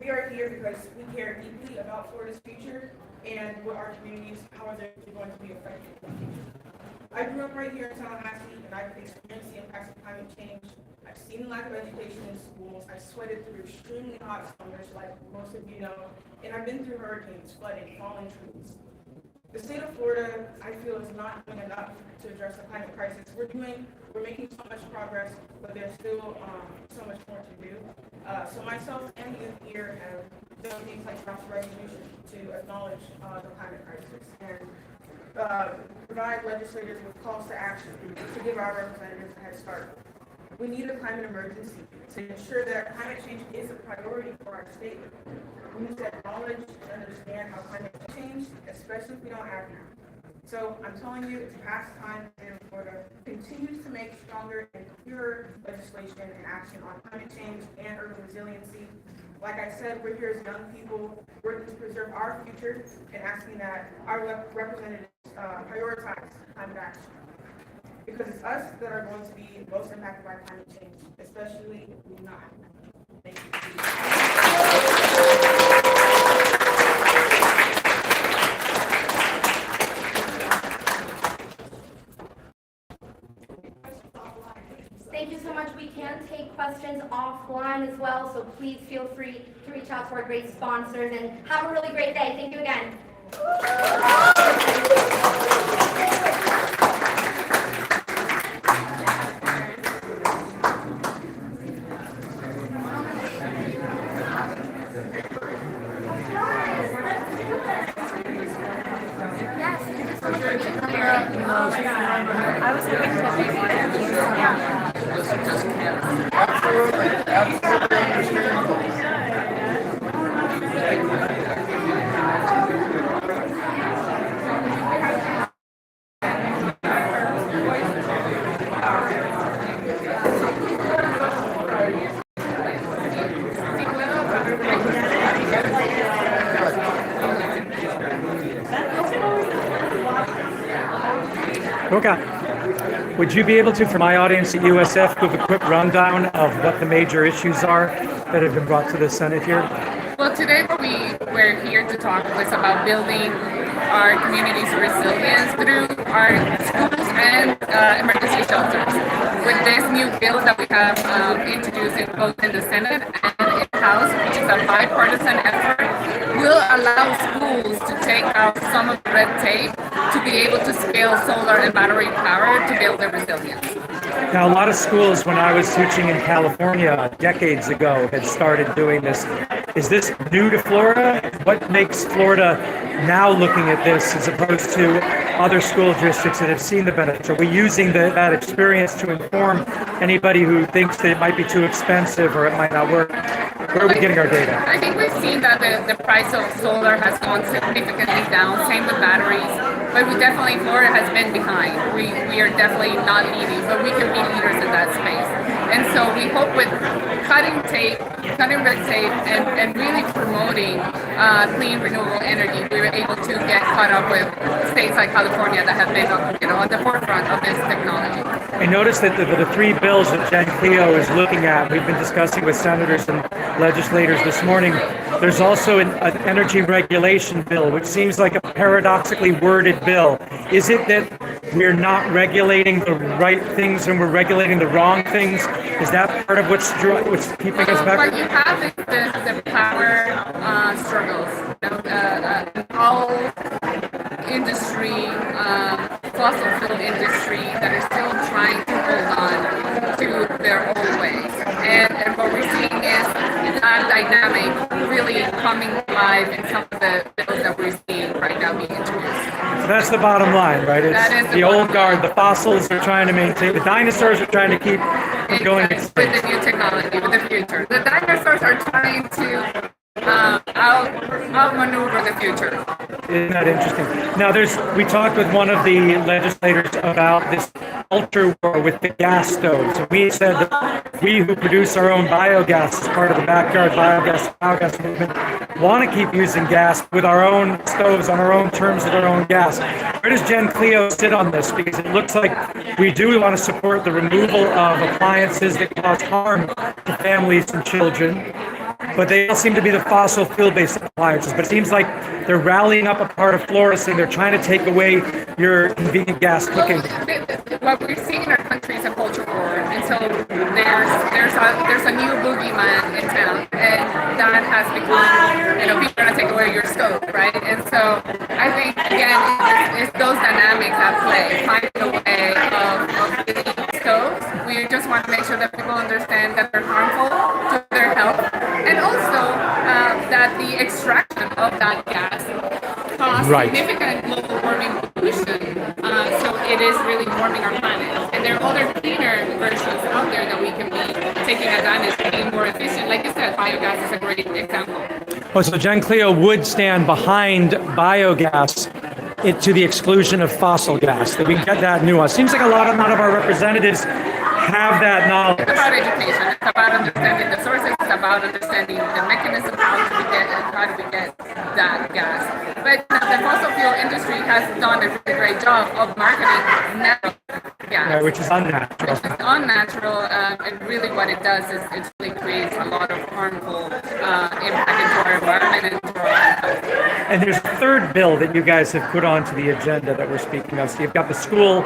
We are here because we care deeply about Florida's future and what our communities, how they're going to be affected in the future. I grew up right here in Tallahassee, and I've experienced the impacts of climate change. I've seen the lack of education in schools. I've sweated through extremely hot summers, like most of you know, and I've been through hurricanes, flooding, falling trees. The state of Florida, I feel, is not doing enough to address the climate crisis. We're making so much progress, but there's still so much more to do. So myself and the youth here have done things like draft a resolution to acknowledge the climate crisis and provide legislators with calls to action to give our representatives a head start. We need a climate emergency to ensure that climate change is a priority for our state. We need to acknowledge and understand how climate change, especially if we don't act now. So I'm telling you, it's past time the state of Florida continues to make stronger and clearer legislation and action on climate change and urban resiliency. Like I said, we're here as young people working to preserve our future and asking that our representatives prioritize climate action. Because it's us that are going to be most impacted by climate change, especially if we not. Thank you. Thank you so much. We can take questions offline as well, so please feel free to reach out to our great sponsors and have a really great day. Thank you again. Okay. Would you be able to, for my audience at USF, give a quick rundown of what the major issues are that have been brought to the Senate here? Well, today we're here to talk was about building our community's resilience through our schools and emergency shelters. With this new bill that we have introduced both in the Senate and in the House, which is a bipartisan effort, will allow schools to take out some of the red tape to be able to scale solar and battery power to build their resilience. Now, a lot of schools, when I was teaching in California decades ago, had started doing this. Is this new to Florida? What makes Florida now looking at this as opposed to other school districts that have seen the benefits? Are we using that experience to inform anybody who thinks that it might be too expensive or it might not work? Where are we getting our data? I think we've seen that the price of solar has gone significantly down, same with batteries, but Florida has been behind. We are definitely not leading, but we can be leaders in that space. And so we hope with cutting red tape and really promoting clean renewable energy, we were able to get caught up with states like California that have been on the forefront of this technology. I noticed that the three bills that Jen Cleo is looking at, we've been discussing with senators and legislators this morning. There's also an energy regulation bill, which seems like a paradoxically worded bill. Is it that we're not regulating the right things and we're regulating the wrong things? Is that part of what's keeping us back? What you have is the power struggles. All industry, fossil fuel industry that are still trying to hold on to their old ways. And what we're seeing is that dynamic really coming alive in some of the bills that we're seeing right now being introduced. So that's the bottom line, right? It's the old guard, the fossils are trying to maintain, the dinosaurs are trying to keep going extinct. With the new technology, with the future. The dinosaurs are trying to outmaneuver the future. Isn't that interesting? Now, we talked with one of the legislators about this culture war with the gas stoves. And we said that we who produce our own biogas as part of the backyard biogas movement want to keep using gas with our own stoves on our own terms with our own gas. Where does Jen Cleo sit on this? Because it looks like we want to support the removal of appliances that cause harm to families and children. but they all seem to be the fossil fuel-based appliances. But it seems like they're rallying up a part of Florida, saying they're trying to take away your convenient gas cooking. What we're seeing in our country is a culture war, and so there's a new boogeyman in town, and that has become, people are gonna take away your stove, right? And so I think again, it's those dynamics at play, finding a way of getting stoves. We just want to make sure that people understand that they're harmful to their health, and also that the extraction of that gas causes significant global warming pollution. So it is really warming our planet. And there are other cleaner versions out there that we can be taking advantage of being more efficient. Like you said, biogas is a great example. Oh, so Jen Cleo would stand behind biogas to the exclusion of fossil gas. That we get that nuance. Seems like none of our representatives have that knowledge. It's about education. It's about understanding the sources. It's about understanding the mechanism how do we get that gas. But the fossil fuel industry has done a really great job of marketing natural gas, Which is unnatural. Which is unnatural, and really what it does is it really creates a lot of harmful impact into our environment and into our health. And there's a third bill that you guys have put onto the agenda that we're speaking of. So you've got the school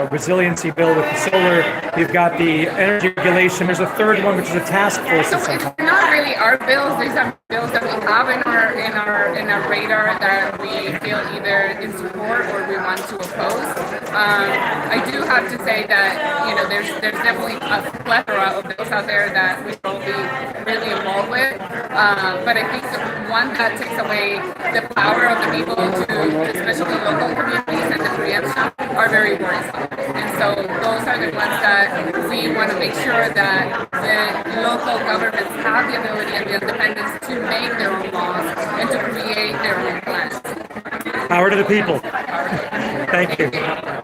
resiliency bill with the solar. You've got the energy regulation. There's a third one, which is a task force. So it's not really our bills. These are bills that we have in our radar that we feel either in support or we want to oppose. I do have to say that there's definitely a plethora of bills out there that we will be really involved with. But I think the one that takes away the power of the people to, especially local communities and the preemption, are very worrisome. And so those are the ones that we want to make sure that the local governments have the ability and the independence to make their own laws and to create their own plans. Power to the people. Thank you.